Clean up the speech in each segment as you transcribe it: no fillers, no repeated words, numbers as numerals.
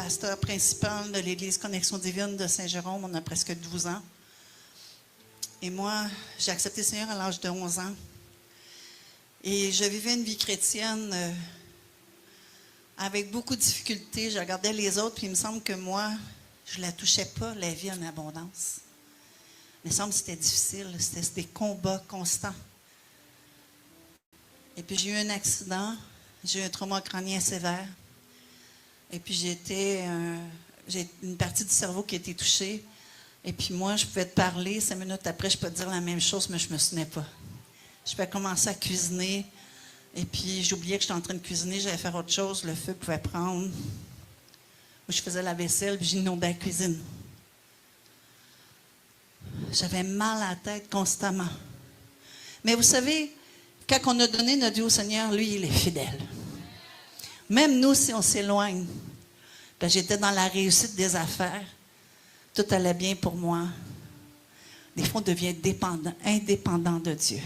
pasteur principal de l'Église Connexion Divine de Saint-Jérôme. On a presque 12 ans. Et moi, j'ai accepté le Seigneur à l'âge de 11 ans. Et je vivais une vie chrétienne avec beaucoup de difficultés. Je regardais les autres, puis il me semble que moi, je ne la touchais pas, la vie en abondance. Il me semble que c'était difficile. C'était des combats constants. Et puis, j'ai eu un accident. J'ai eu un trauma crânien sévère. Et puis, j'ai une partie du cerveau qui a été touchée. Et puis, moi, je pouvais te parler. 5 minutes après, je peux te dire la même chose, mais je ne me souvenais pas. Je pouvais commencer à cuisiner. Et puis, j'oubliais que j'étais en train de cuisiner. J'allais faire autre chose. Le feu pouvait prendre. Ou je faisais la vaisselle, puis j'inondais la cuisine. J'avais mal à la tête constamment. Mais vous savez, quand on a donné notre vie au Seigneur, lui, il est fidèle. Même nous, si on s'éloigne, ben, j'étais dans la réussite des affaires, tout allait bien pour moi. Des fois, on devient indépendant de Dieu.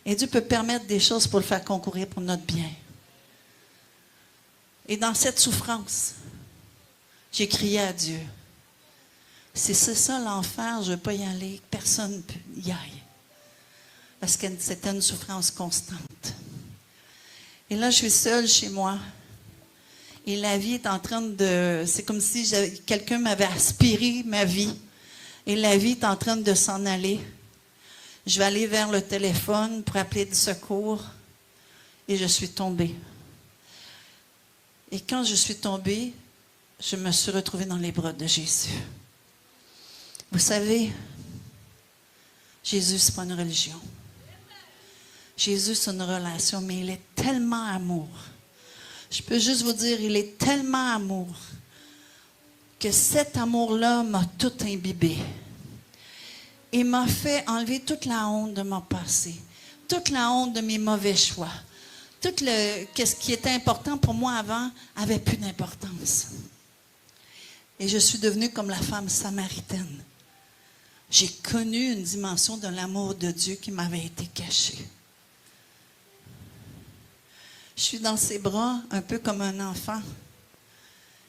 Et Dieu peut permettre des choses pour le faire concourir pour notre bien. Et dans cette souffrance, j'ai crié à Dieu. Si c'est ça l'enfer, je ne veux pas y aller, personne ne y aille. Parce que c'était une souffrance constante. Et là, je suis seule chez moi. Et la vie est en train de... C'est comme si quelqu'un m'avait aspiré ma vie. Et la vie est en train de s'en aller. Je vais aller vers le téléphone pour appeler du secours. Et je suis tombée. Et quand je suis tombée, je me suis retrouvée dans les bras de Jésus. Vous savez, Jésus, ce n'est pas une religion. Jésus, c'est une relation, mais il est tellement amour. Je peux juste vous dire, il est tellement amour que cet amour-là m'a tout imbibé. Il m'a fait enlever toute la honte de mon passé, toute la honte de mes mauvais choix. Qu'est-ce qui était important pour moi avant avait plus d'importance. Et je suis devenue comme la femme samaritaine. J'ai connu une dimension de l'amour de Dieu qui m'avait été cachée. Je suis dans ses bras, un peu comme un enfant.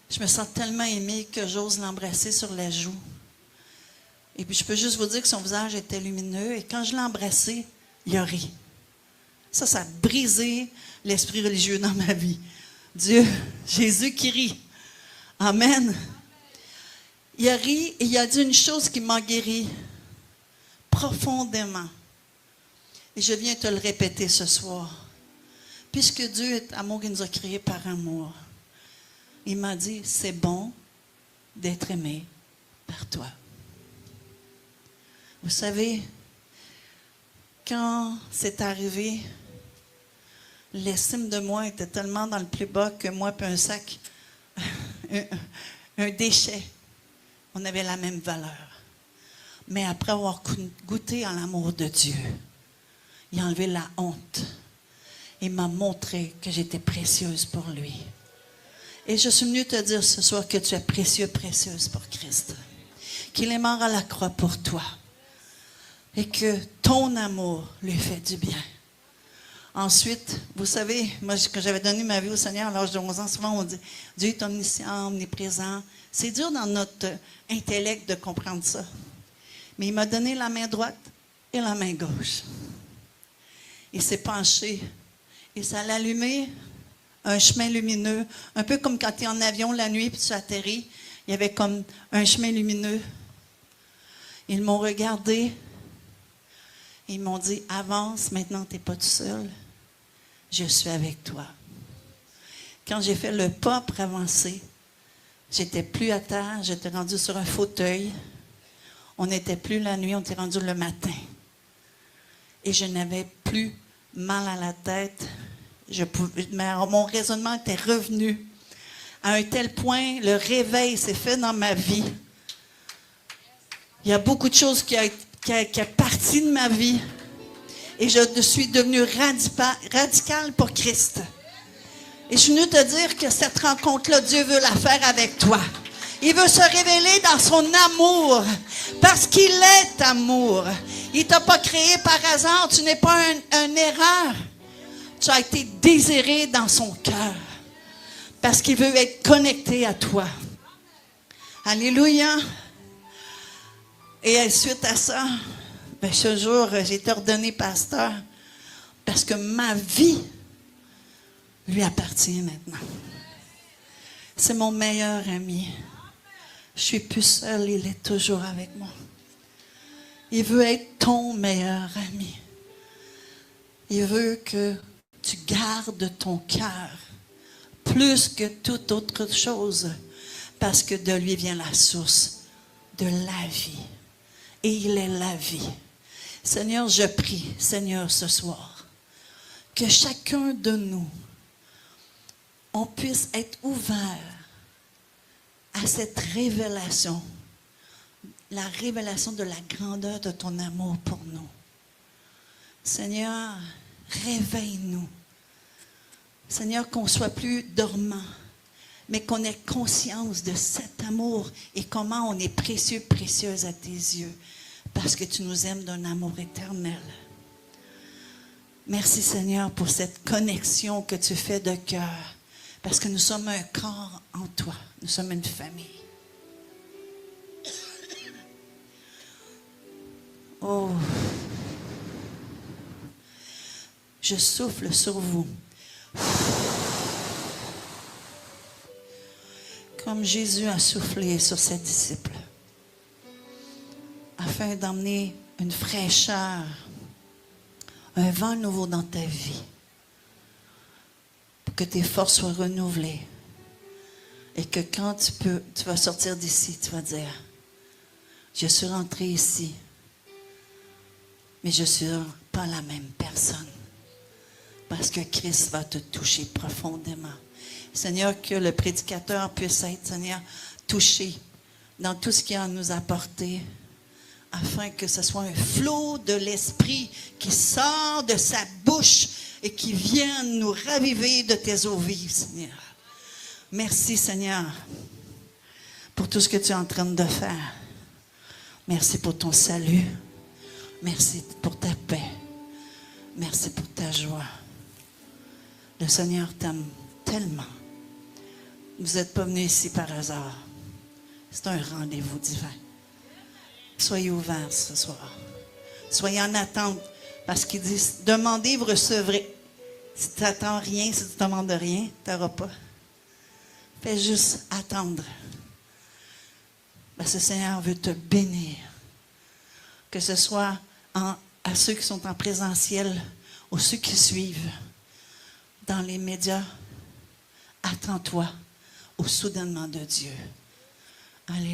Je me sens tellement aimée que j'ose l'embrasser sur la joue. Et puis, je peux juste vous dire que son visage était lumineux. Et quand je l'ai embrassé, il a ri. Ça a brisé l'esprit religieux dans ma vie. Dieu, Jésus qui rit. Amen. Il a ri et il a dit une chose qui m'a guéri profondément. Et je viens te le répéter ce soir. Puisque Dieu est amour, il nous a créés par amour. Il m'a dit, c'est bon d'être aimé par toi. Vous savez, quand c'est arrivé, l'estime de moi était tellement dans le plus bas que moi et un sac, un déchet, on avait la même valeur. Mais après avoir goûté à l'amour de Dieu, il a enlevé la honte. Il m'a montré que j'étais précieuse pour lui. Et je suis venue te dire ce soir que tu es précieux, précieuse pour Christ. Qu'il est mort à la croix pour toi. Et que ton amour lui fait du bien. Ensuite, vous savez, moi, quand j'avais donné ma vie au Seigneur à l'âge de 11 ans, souvent on dit « Dieu est omniscient, omniprésent ». C'est dur dans notre intellect de comprendre ça. Mais il m'a donné la main droite et la main gauche. Il s'est penché et ça a allumé un chemin lumineux, un peu comme quand tu es en avion la nuit et tu atterris. Il y avait comme un chemin lumineux. Ils m'ont regardé. Ils m'ont dit, avance, maintenant tu n'es pas tout seul. Je suis avec toi. Quand j'ai fait le pas pour avancer, j'étais plus à terre, j'étais rendue sur un fauteuil. On n'était plus la nuit, on était rendu le matin. Et je n'avais plus mal à la tête. Mon raisonnement était revenu. À un tel point, le réveil s'est fait dans ma vie. Il y a beaucoup de choses qui a parti de ma vie. Et je suis devenue radicale pour Christ. Et je suis venue te dire que cette rencontre-là, Dieu veut la faire avec toi. Il veut se révéler dans son amour. Parce qu'il est amour. Il ne t'a pas créé par hasard. Tu n'es pas une erreur. Tu as été désiré dans son cœur. Parce qu'il veut être connecté à toi. Alléluia. Et suite à ça, ben, ce jour, j'ai été ordonné pasteur parce que ma vie lui appartient maintenant. C'est mon meilleur ami. Je suis plus seule, il est toujours avec moi. Il veut être ton meilleur ami. Il veut que tu gardes ton cœur plus que toute autre chose, parce que de lui vient la source de la vie. Et il est la vie. Seigneur, je prie, Seigneur, ce soir, que chacun de nous, on puisse être ouvert à cette révélation, la révélation de la grandeur de ton amour pour nous. Seigneur, réveille-nous. Seigneur, qu'on ne soit plus dormant, mais qu'on ait conscience de cet amour et comment on est précieux, précieuse à tes yeux, parce que tu nous aimes d'un amour éternel. Merci Seigneur pour cette connexion que tu fais de cœur, parce que nous sommes un corps en toi, nous sommes une famille. Oh, je souffle sur vous. Comme Jésus a soufflé sur ses disciples, afin d'emmener une fraîcheur, un vent nouveau dans ta vie, pour que tes forces soient renouvelées, et que quand tu vas sortir d'ici, tu vas dire, je suis rentré ici, mais je ne suis pas la même personne, parce que Christ va te toucher profondément. Seigneur, que le prédicateur puisse être, Seigneur, touché dans tout ce qu'il a à nous apporter, afin que ce soit un flot de l'Esprit qui sort de sa bouche et qui vienne nous raviver de tes eaux vives, Seigneur. Merci, Seigneur, pour tout ce que tu es en train de faire. Merci pour ton salut. Merci pour ta paix. Merci pour ta joie. Le Seigneur t'aime tellement. Vous n'êtes pas venus ici par hasard. C'est un rendez-vous divin. Soyez ouverts ce soir. Soyez en attente. Parce qu'il dit, demandez, vous recevrez. Si tu n'attends rien, si tu ne demandes rien, tu n'auras pas. Fais juste attendre. Parce que le Seigneur veut te bénir. Que ce soit à ceux qui sont en présentiel ou ceux qui suivent dans les médias. Attends-toi au soudainement de Dieu. Allez.